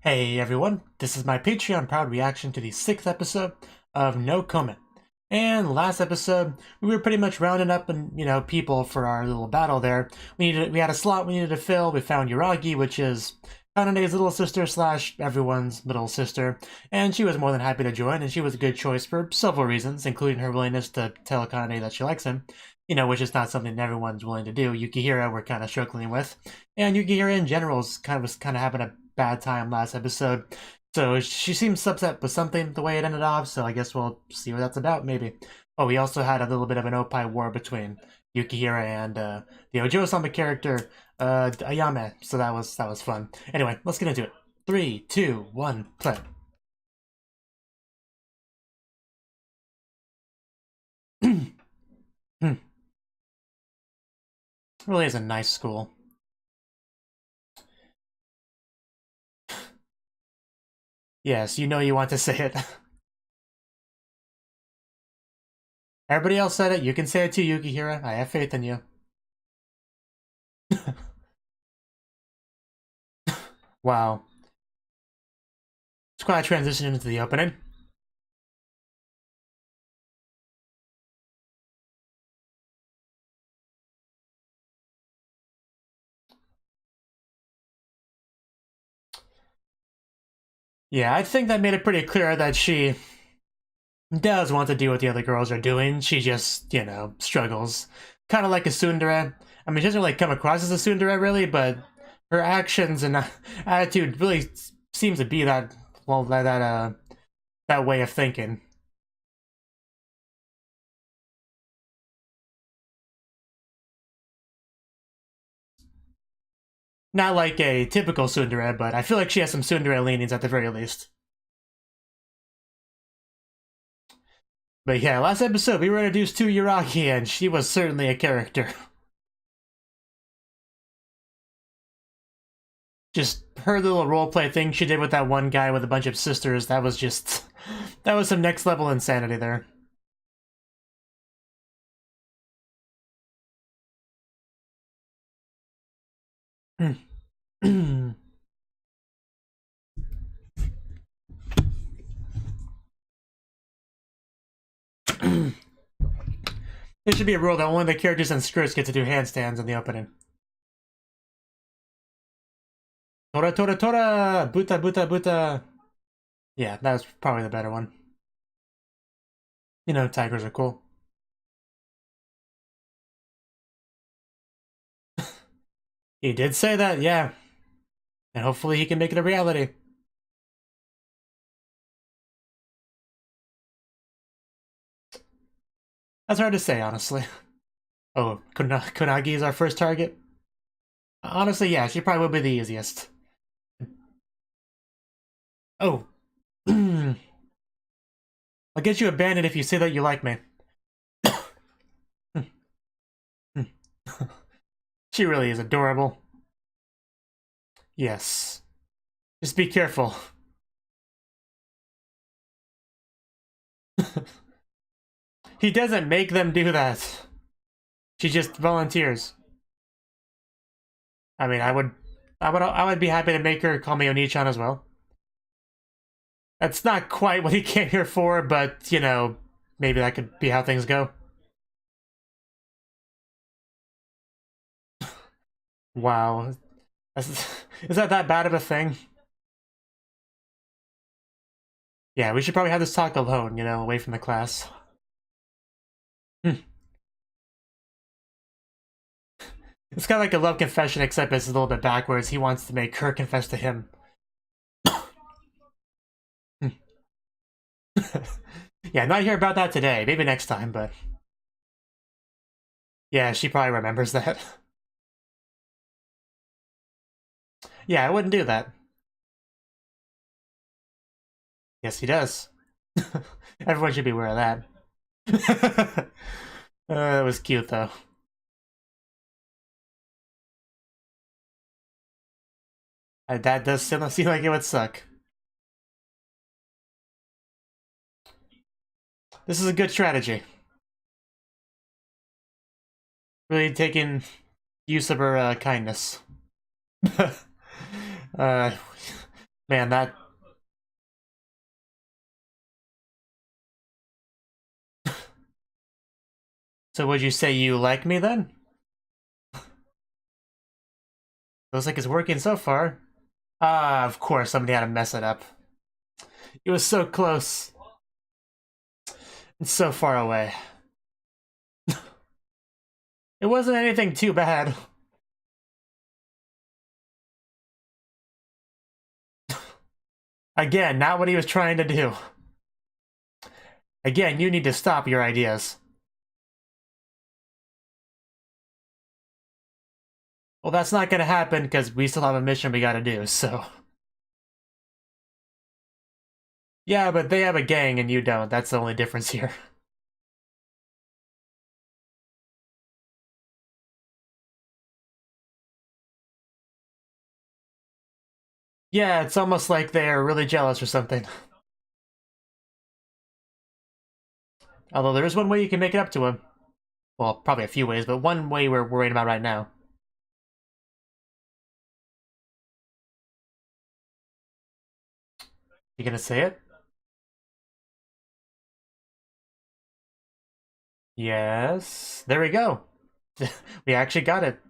Hey everyone, this is my Patreon proud reaction to the 6th episode of NouCome. And last episode, we were pretty much rounding up people for our little battle there. We had a slot we needed to fill. We found Uragi, which is Kanane's little sister slash everyone's middle sister, and she was more than happy to join, and she was a good choice for several reasons, including her willingness to tell Kanane that she likes him, which is not something everyone's willing to do. Yukihira we're kind of struggling with, and Yukihira in general was kind of having a bad time last episode. So she seems upset with something, the way it ended off, so I guess we'll see what that's about, maybe. Oh, we also had a little bit of an Oppai war between Yukihira and the Ojo-sama character, Ayame, so that was fun. Anyway, let's get into it. 3, 2, 1, play. Really is a nice school. Yes, you know you want to say it. Everybody else said it. You can say it too, Yukihira. I have faith in you. Wow. It's quite a transition into the opening. Yeah, I think that made it pretty clear that she does want to do what the other girls are doing. She just, struggles. Kind of like a tsundere. I mean, she doesn't really come across as a tsundere, really, but her actions and attitude really seems to be that, well, that way of thinking. Not like a typical tsundere, but I feel like she has some tsundere leanings at the very least. But yeah, last episode we were introduced to Uragi, and she was certainly a character. Just her little roleplay thing she did with that one guy with a bunch of sisters, that was just... that was some next level insanity there. There should be a rule that only the characters in skirts get to do handstands in the opening. Tora tora tora! Buta buta buta! Yeah, that was probably the better one. Tigers are cool. He did say that, yeah. And hopefully he can make it a reality. That's hard to say, honestly. Oh, Konagi is our first target? Honestly, yeah, she probably will be the easiest. Oh. I'll get you abandoned if you say that you like me. She really is adorable. Yes. Just be careful. He doesn't make them do that. She just volunteers. I mean, I would be happy to make her call me Oni-chan as well. That's not quite what he came here for, but, maybe that could be how things go. Wow. Is that bad of a thing? Yeah, we should probably have this talk alone, away from the class. It's kind of like a love confession, except it's a little bit backwards. He wants to make her confess to him. Yeah, not hear about that today. Maybe next time, but... yeah, she probably remembers that. Yeah, I wouldn't do that. Yes, he does. Everyone should be aware of that. That was cute, though. That does seem like it would suck. This is a good strategy. Really taking use of her kindness. Man, that... So would you say you like me then? Looks like it's working so far. Ah, of course, somebody had to mess it up. It was so close. It's so far away. It wasn't anything too bad. Again, not what he was trying to do. Again, you need to stop your ideas. Well, that's not gonna happen because we still have a mission we gotta do, so... Yeah, but they have a gang and you don't. That's the only difference here. Yeah, it's almost like they're really jealous or something. Although there is one way you can make it up to him. Well, probably a few ways, but one way we're worried about right now. You gonna say it? Yes. There we go. We actually got it.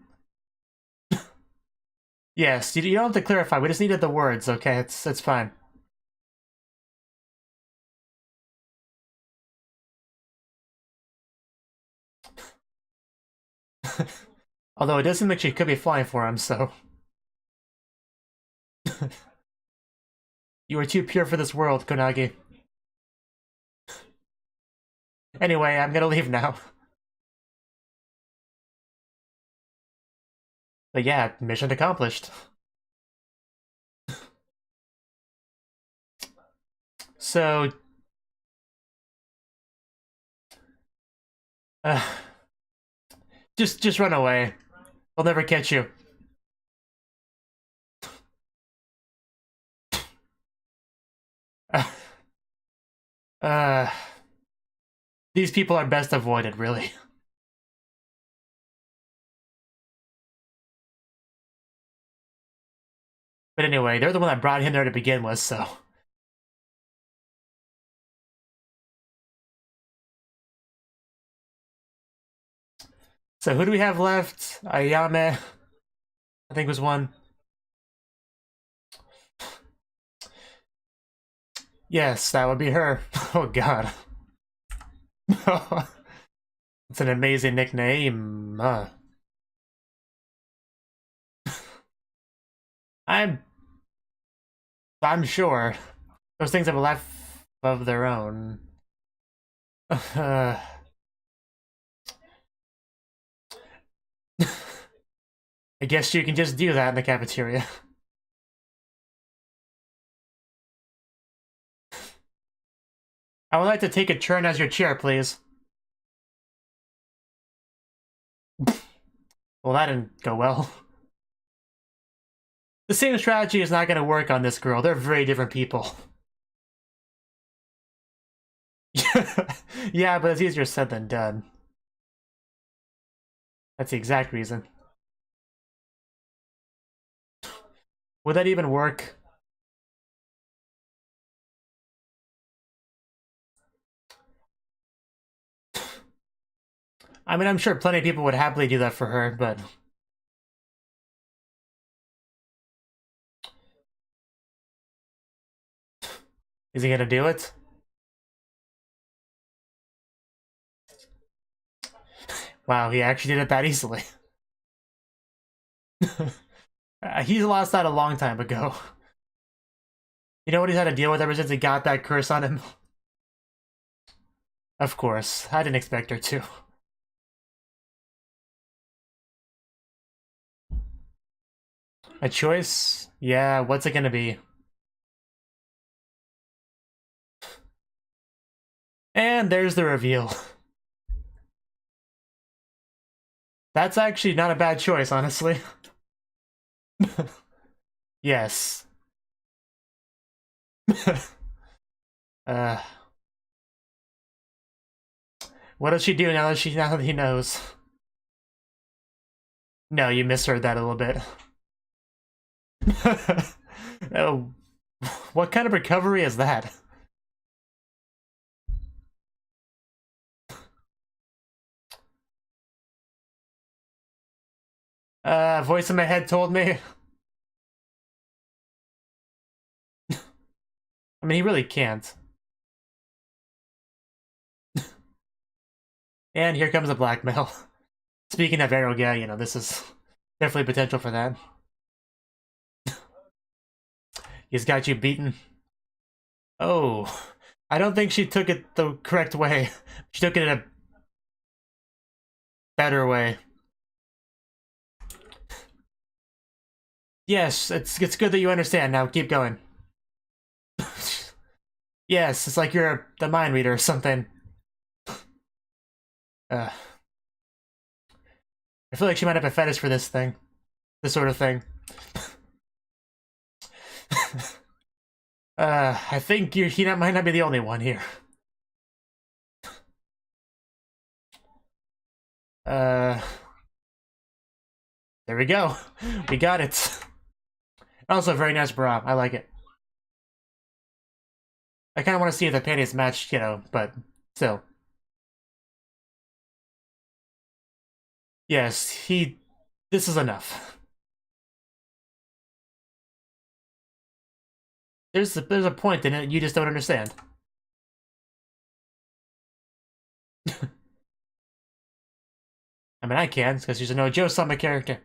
Yes, you don't have to clarify. We just needed the words, okay? It's fine. Although it does seem like she could be flying for him, so... You are too pure for this world, Konagi. Anyway, I'm gonna leave now. But yeah, mission accomplished. So... Just run away. They'll never catch you. These people are best avoided, really. But anyway, they're the one that brought him there to begin with, so... So who do we have left? Ayame, I think was one. Yes, that would be her. Oh god. It's an amazing nickname. I'm sure. Those things have a life of their own. I guess you can just do that in the cafeteria. I would like to take a turn as your chair, please. Well, that didn't go well. The same strategy is not going to work on this girl. They're very different people. Yeah, but it's easier said than done. That's the exact reason. Would that even work? I mean, I'm sure plenty of people would happily do that for her, but... Is he gonna do it? Wow, he actually did it that easily. He's lost that a long time ago. You know what he's had to deal with ever since he got that curse on him? Of course, I didn't expect her to. A choice? Yeah, what's it gonna be? And there's the reveal. That's actually not a bad choice, honestly. Yes. What does she do now that he knows? No, you misheard that a little bit. Oh, What kind of recovery is that? Voice in my head told me. I mean, he really can't. And here comes the blackmail. Speaking of arrow, yeah, you know, this is definitely potential for that. He's got you beaten. Oh, I don't think she took it the correct way. She took it in a better way. Yes, it's good that you understand. Now keep going. Yes, it's like you're the mind reader or something. I feel like she might have a fetish for this thing. This sort of thing. I think he might not be the only one here. There we go. We got it. Also, very nice bra. I like it. I kind of want to see if the panties match, you know, but still. Yes, this is enough. There's a point in it you just don't understand. I mean, I can, because she's a no Joe Sama character.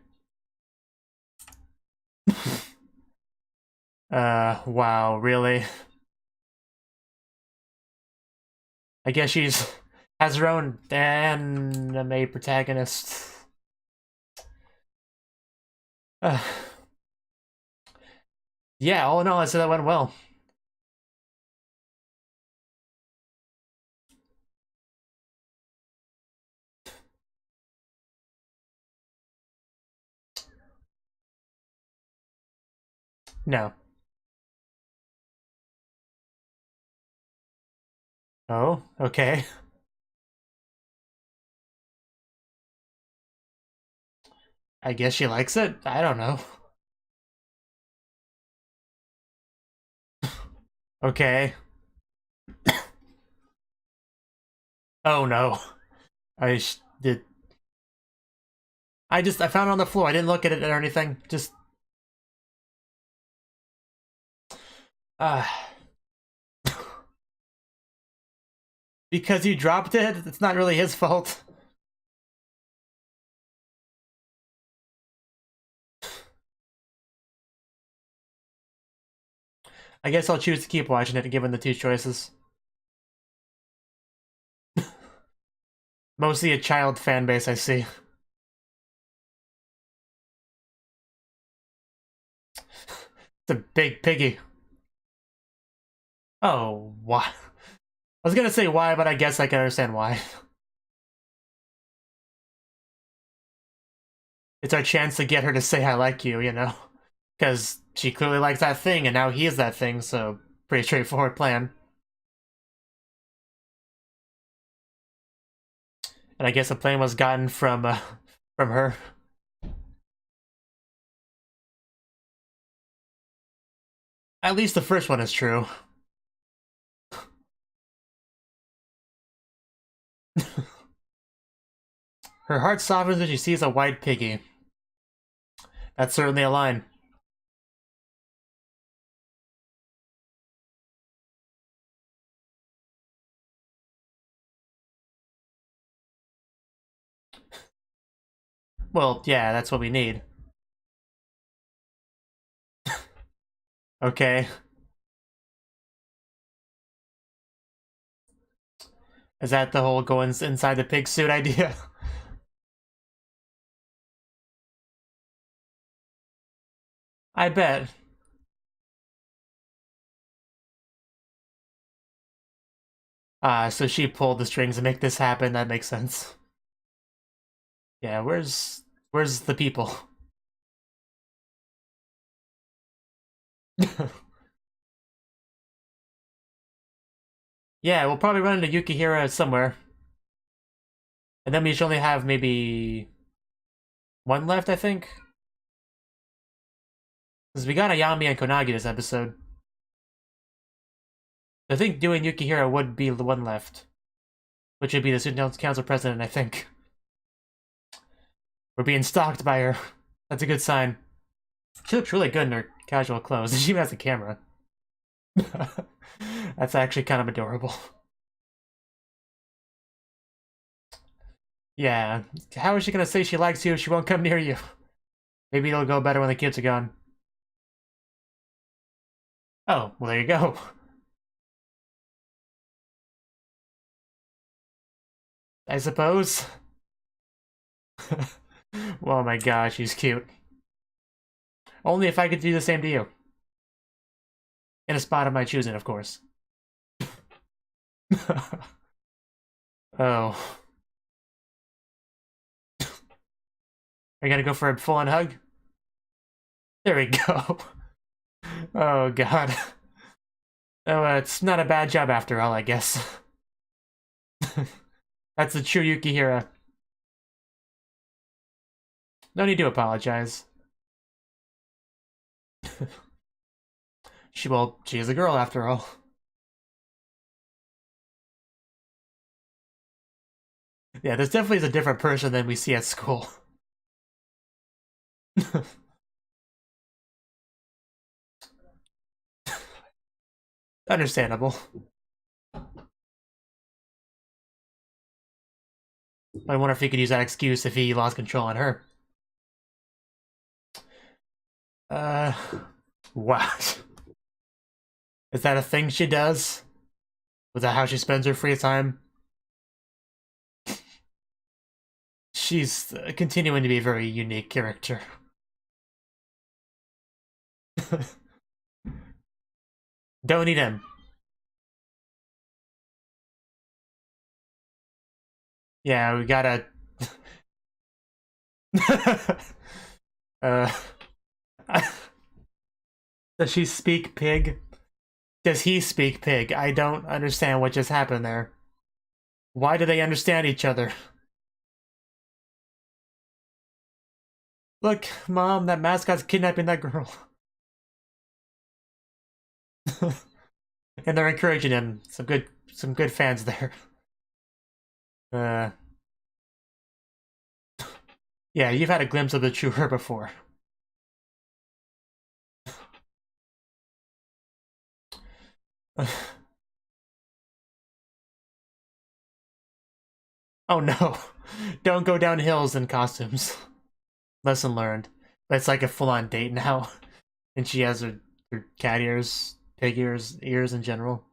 Wow, really? I guess she's has her own anime protagonist. Yeah, all in all, I'd say that went well. No. Oh, okay. I guess she likes it? I don't know. Okay. Oh no. Did. I found it on the floor. I didn't look at it or anything. Just. Because you dropped it? It's not really his fault. I guess I'll choose to keep watching it given the two choices. Mostly a child fan base, I see. It's a big piggy. Oh, why? I was gonna say why, but I guess I can understand why. It's our chance to get her to say I like you, you know? Because she clearly likes that thing, and now he is that thing, so pretty straightforward plan. And I guess the plan was gotten from her. At least the first one is true. Her heart softens when she sees a white piggy. That's certainly a line. Well, yeah, that's what we need. Okay. Is that the whole going inside the pig suit idea? I bet. So she pulled the strings to make this happen. That makes sense. Yeah, where's the people? Yeah, we'll probably run into Yukihira somewhere. And then we should only have maybe one left, I think. Because we got Ayami and Konagi this episode. I think doing Yukihira would be the one left. Which would be the Student Council President, I think. We're being stalked by her. That's a good sign. She looks really good in her casual clothes. She even has a camera. That's actually kind of adorable. Yeah. How is she gonna say she likes you if she won't come near you? Maybe it'll go better when the kids are gone. Oh, well there you go. I suppose. Oh my gosh, she's cute. Only if I could do the same to you. In a spot of my choosing, of course. Oh. Are you gonna go for a full-on hug? There we go. Oh god. Oh, it's not a bad job after all, I guess. That's the true Yukihira. No need to apologize. She is a girl after all. Yeah, this definitely is a different person than we see at school. Understandable. I wonder if he could use that excuse if he lost control on her. What? Is that a thing she does? Was that how she spends her free time? She's continuing to be a very unique character. Don't need him. Yeah, we gotta... Does she speak pig? Does he speak pig? I don't understand what just happened there. Why do they understand each other? Look, Mom, that mascot's kidnapping that girl. And they're encouraging him. Some good fans there. Yeah, you've had a glimpse of the true her before. Oh no. Don't go down hills in costumes. Lesson learned. But it's like a full-on date now. And she has her cat ears, pig ears in general.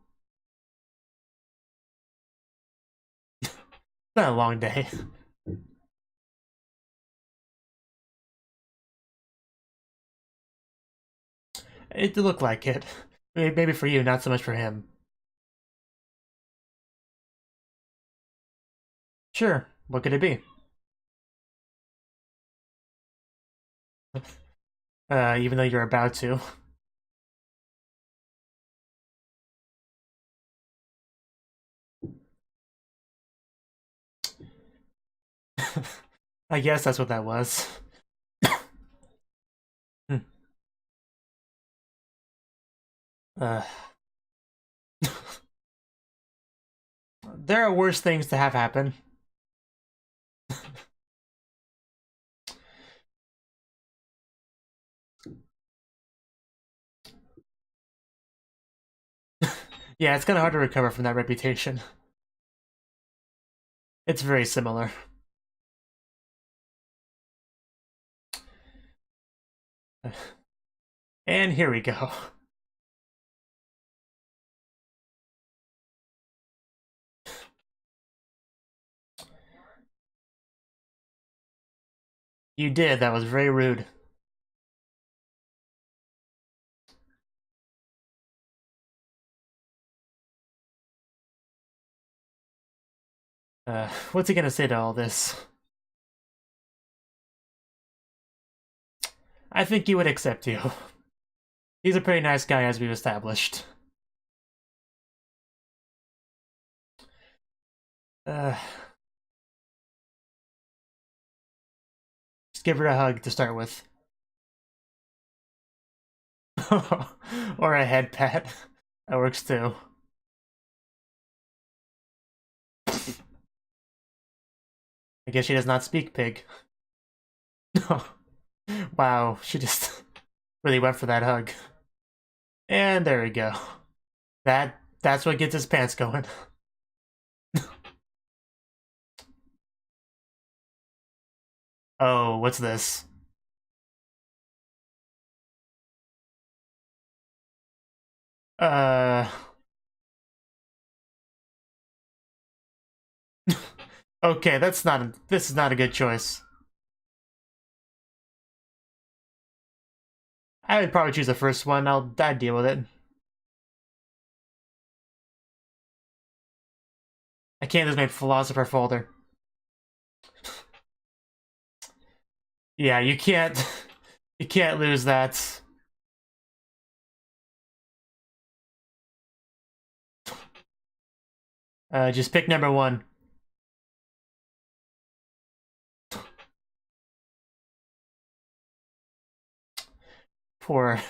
It's been a long day. It did look like it. Maybe for you, not so much for him. Sure, what could it be? Even though you're about to. I guess that's what that was. There are worse things to have happen. Yeah, it's kind of hard to recover from that reputation. It's very similar. And here we go. You did, that was very rude. What's he gonna say to all this? I think he would accept you. He's a pretty nice guy, as we've established. Just give her a hug to start with. Or a head pat. That works too. I guess she does not speak pig. Wow, she just really went for that hug. And there we go. That's what gets his pants going. Oh, what's this? Okay, this is not a good choice. I would probably choose the first one. I'd deal with it. I can't lose my philosopher folder. Yeah, you can't you can't lose that. Just pick number one. Poor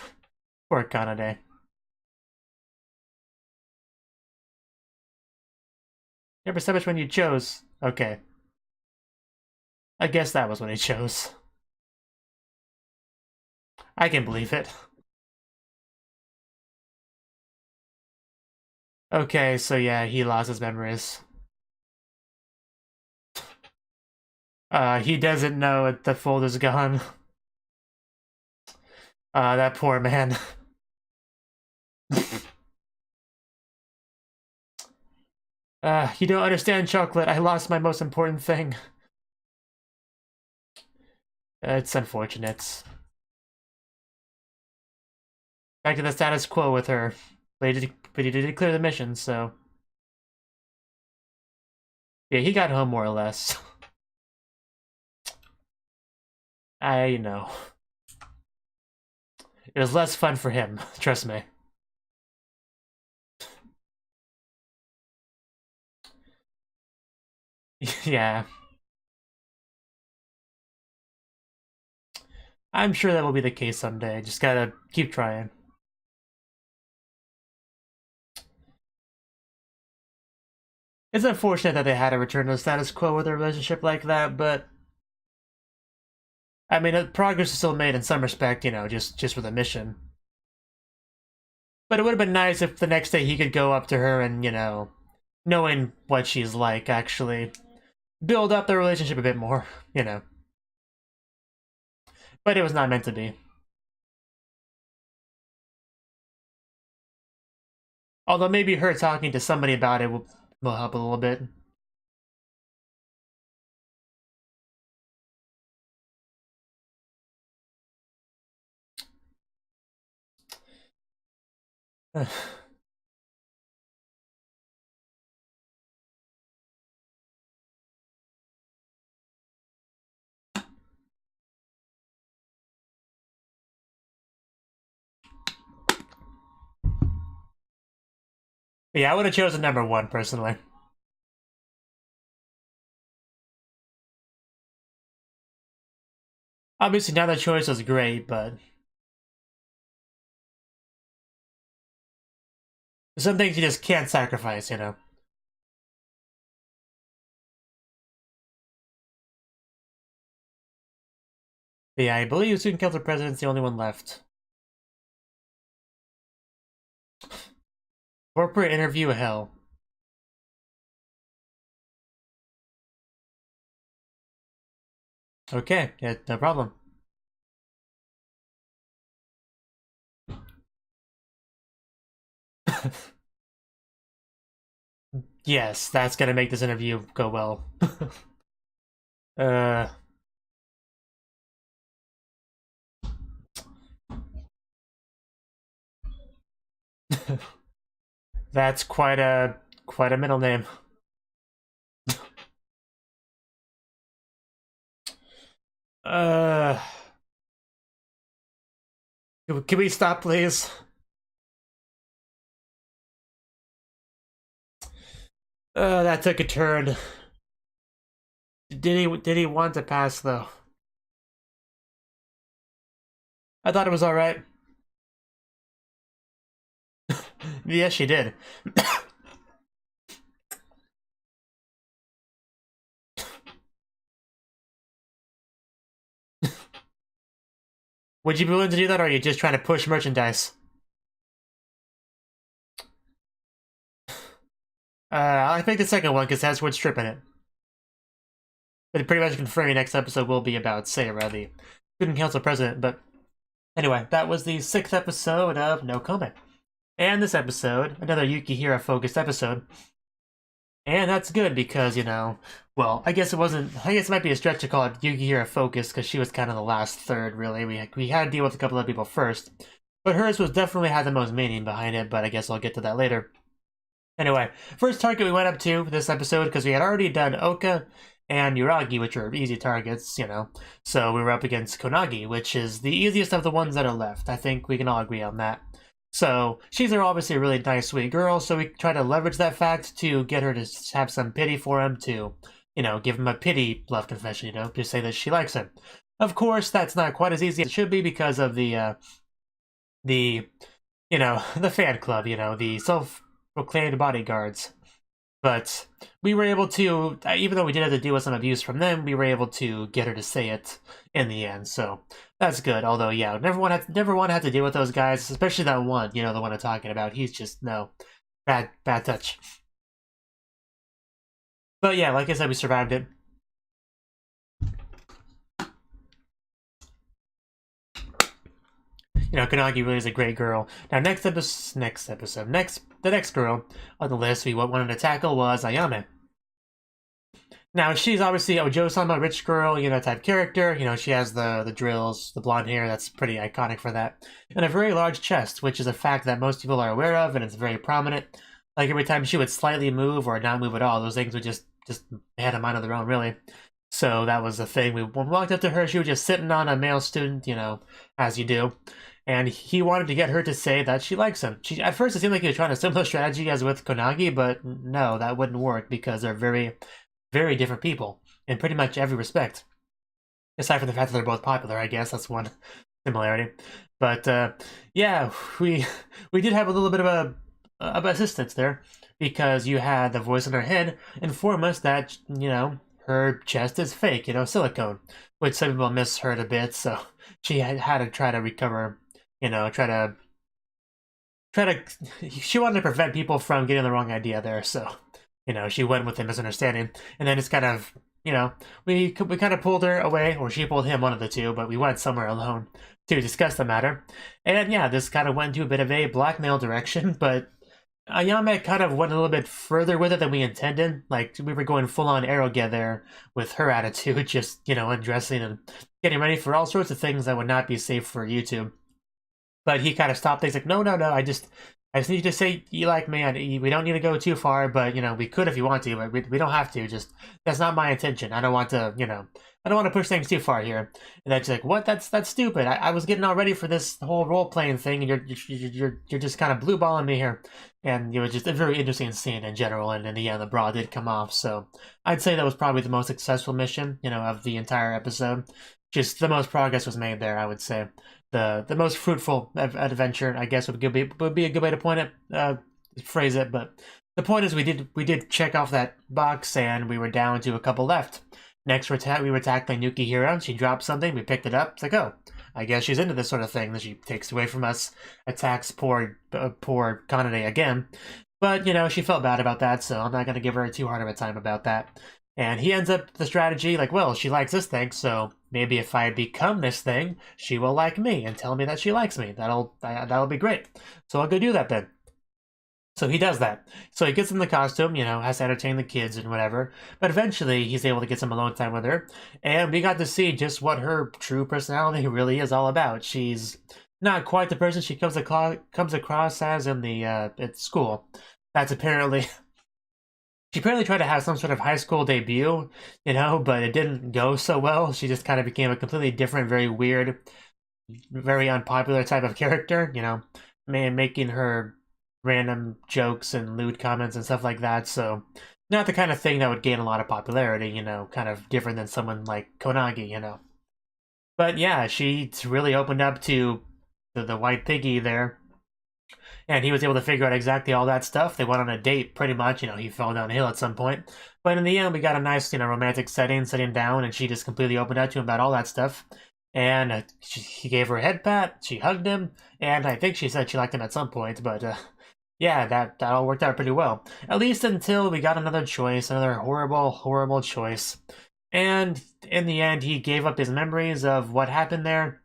poor Kanade. Never said which one you chose. Okay. I guess that was what he chose. I can believe it. Okay, so yeah, he lost his memories. He doesn't know the folder's gone. That poor man. You don't understand, Chocolate. I lost my most important thing. It's unfortunate. Back to the status quo with her. But he did clear the mission, so... Yeah, he got home more or less. I know. It was less fun for him, trust me. Yeah. I'm sure that will be the case someday. Just gotta keep trying. It's unfortunate that they had to return to the status quo with a relationship like that, but... I mean, progress is still made in some respect, you know, just with a mission. But it would have been nice if the next day he could go up to her and, you know, knowing what she's like, actually build up the relationship a bit more, you know. But it was not meant to be. Although maybe her talking to somebody about it will help a little bit. Yeah, I would have chosen number one, personally. Obviously, now the choice was great, but... some things you just can't sacrifice, you know? But yeah, I believe Student Council President's the only one left. Corporate interview hell. Okay, yeah, no problem. Yes, that's gonna make this interview go well. uh... That's quite a middle name. Uh... Can we stop, please? That took a turn. Did he want to pass though? I thought it was all right. Yes, she did. Would you be willing to do that, or are you just trying to push merchandise? I think the second one, because that's what's stripping it. But pretty much confirming next episode will be about Sayra, the student council president. But anyway, that was the 6th episode of NouCome. And this episode, another Yukihira-focused episode. And that's good because, you know, well, I guess it might be a stretch to call it Yukihira-focused because she was kind of the last third, really. We had to deal with a couple of people first. But hers was definitely had the most meaning behind it, but I guess I'll get to that later. Anyway, first target we went up to this episode because we had already done Oka and Yuragi, which are easy targets, you know. So we were up against Konagi, which is the easiest of the ones that are left. I think we can all agree on that. So she's obviously a really nice, sweet girl, so we try to leverage that fact to get her to have some pity for him, to, you know, give him a pity love confession, you know, to say that she likes him. Of course, that's not quite as easy as it should be because of the you know, the fan club, you know, the self-proclaimed bodyguards. But we were able to, even though we did have to deal with some abuse from them, we were able to get her to say it in the end. So that's good. Although, yeah, never want to have to deal with those guys, especially that one. You know, the one I'm talking about. He's just bad touch. But yeah, like I said, we survived it. You know, Konagi really is a great girl. Now, the next girl on the list we wanted to tackle was Ayame. Now, she's obviously Ojo-sama, rich girl, you know, type character. You know, she has the drills, the blonde hair, that's pretty iconic for that. And a very large chest, which is a fact that most people are aware of, and it's very prominent. Like, every time she would slightly move or not move at all, those things would just had a mind of their own, really. So that was the thing. When we walked up to her, she was just sitting on a male student, you know, as you do. And he wanted to get her to say that she likes him. At first, it seemed like he was trying a similar strategy as with Konagi, but no, that wouldn't work because they're very, very different people in pretty much every respect. Aside from the fact that they're both popular, I guess that's one similarity. But yeah, we did have a little bit of assistance there because you had the voice in her head inform us that, you know, her chest is fake, you know, silicone, which some people misheard a bit, so she had to try to recover. You know, she wanted to prevent people from getting the wrong idea there, so, you know, she went with the misunderstanding, and then it's kind of, you know, we kind of pulled her away, or she pulled him, one of the two, but we went somewhere alone to discuss the matter, and yeah, this kind of went into a bit of a blackmail direction, but Ayame kind of went a little bit further with it than we intended. Like, we were going full-on Eroge there with her attitude, just, you know, undressing and getting ready for all sorts of things that would not be safe for YouTube. But he kind of stopped things like, no, I just need you to say you like me. We don't need to go too far, but, you know, we could if you want to, but we don't have to. Just, that's not my intention. I don't want to, you know, I don't want to push things too far here. And that's like, what? That's stupid. I was getting all ready for this whole role-playing thing, and you're just kind of blue-balling me here. And it was just a very interesting scene in general, and in the end, the bra did come off. So I'd say that was probably the most successful mission, you know, of the entire episode. Just the most progress was made there, I would say. The most fruitful adventure, I guess, would be a good way to point it, phrase it. But the point is, we did check off that box, and we were down to a couple left. Next, we were tackling Yukihira. She dropped something. We picked it up. It's like, oh, I guess she's into this sort of thing. That she takes away from us, attacks poor Kanade again. But, you know, she felt bad about that, so I'm not going to give her too hard of a time about that. And he ends up the strategy like, well, she likes this thing, so maybe if I become this thing, she will like me and tell me that she likes me. That'll be great. So I'll go do that then. So he does that. So he gets in the costume, you know, has to entertain the kids and whatever. But eventually, he's able to get some alone time with her. And we got to see just what her true personality really is all about. She's not quite the person she comes across as in the at school. That's apparently... She apparently tried to have some sort of high school debut, you know, but it didn't go so well. She just kind of became a completely different, very weird, very unpopular type of character, you know, making her random jokes and lewd comments and stuff like that. So not the kind of thing that would gain a lot of popularity, you know, kind of different than someone like Konagi, you know. But yeah, she's really opened up to the white piggy there. And he was able to figure out exactly all that stuff. They went on a date, pretty much. You know, he fell down a hill at some point. But in the end, we got a nice, you know, romantic setting, sitting down, and she just completely opened up to him about all that stuff. and he gave her a head pat, she hugged him, and I think she said she liked him at some point, but yeah, that all worked out pretty well. At least until we got another choice, another horrible, horrible choice. And in the end, he gave up his memories of what happened there,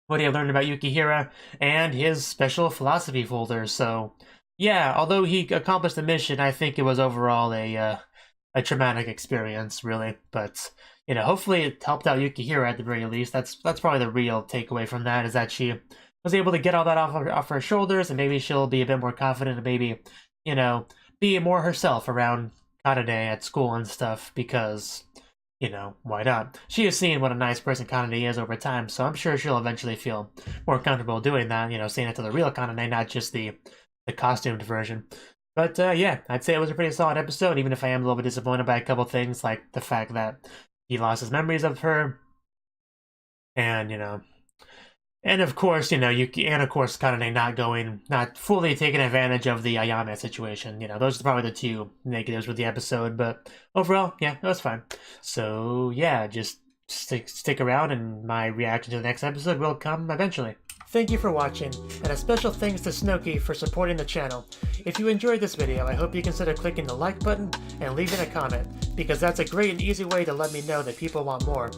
what he had learned about Yukihira, and his special philosophy folder. So, yeah, although he accomplished the mission, I think it was overall a traumatic experience, really. But hopefully it helped out Yukihira at the very least. That's probably the real takeaway from that, is that she was able to get all that off her shoulders, and maybe she'll be a bit more confident and maybe, be more herself around Kanade at school and stuff, because why not? She has seen what a nice person Kanade is over time, so I'm sure she'll eventually feel more comfortable doing that, saying it to the real Kanade, not just the costumed version. But yeah, I'd say it was a pretty solid episode, even if I am a little bit disappointed by a couple things, like the fact that he lost his memories of her, and and of course, Yuki, and of course, Kanade not fully taking advantage of the Ayame situation. Those are probably the two negatives with the episode, but overall, yeah, it was fine. So yeah, just stick around, and my reaction to the next episode will come eventually. Thank you for watching, and a special thanks to Cnouki for supporting the channel. If you enjoyed this video, I hope you consider clicking the like button and leaving a comment, because that's a great and easy way to let me know that people want more.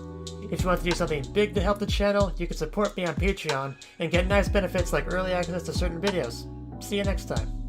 If you want to do something big to help the channel, you can support me on Patreon and get nice benefits like early access to certain videos. See you next time.